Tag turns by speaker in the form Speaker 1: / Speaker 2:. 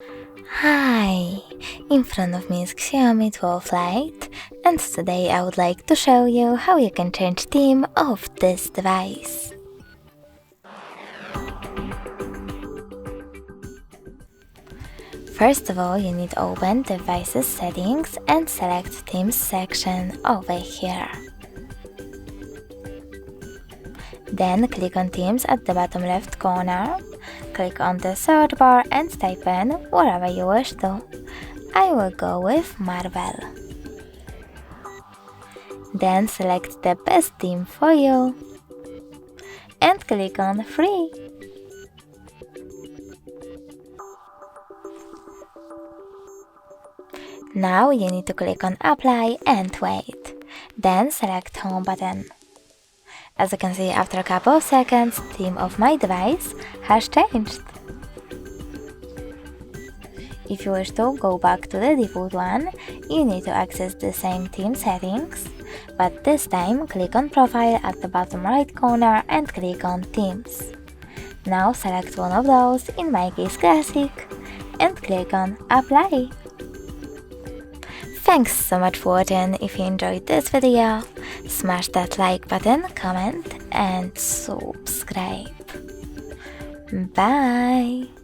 Speaker 1: Hi! In front of me is Xiaomi 12 Lite, and today I would like to show you how you can change theme of this device. First of all, you need to open Devices Settings and select Themes section over here. Then click on Themes at the bottom left corner. Click on the search bar and type in whatever you wish to. I will go with Marvel. Then select the best theme for you and click on Free. Now you need to click on Apply and wait. Then select Home button. As you can see, after a couple of seconds, theme of my device has changed. If you wish to go back to the default one, you need to access the same theme settings, but this time click on Profile at the bottom right corner and click on Themes. Now select one of those, in my case Classic, and click on Apply. Thanks so much for watching. If you enjoyed this video, smash that like button, comment and subscribe. Bye!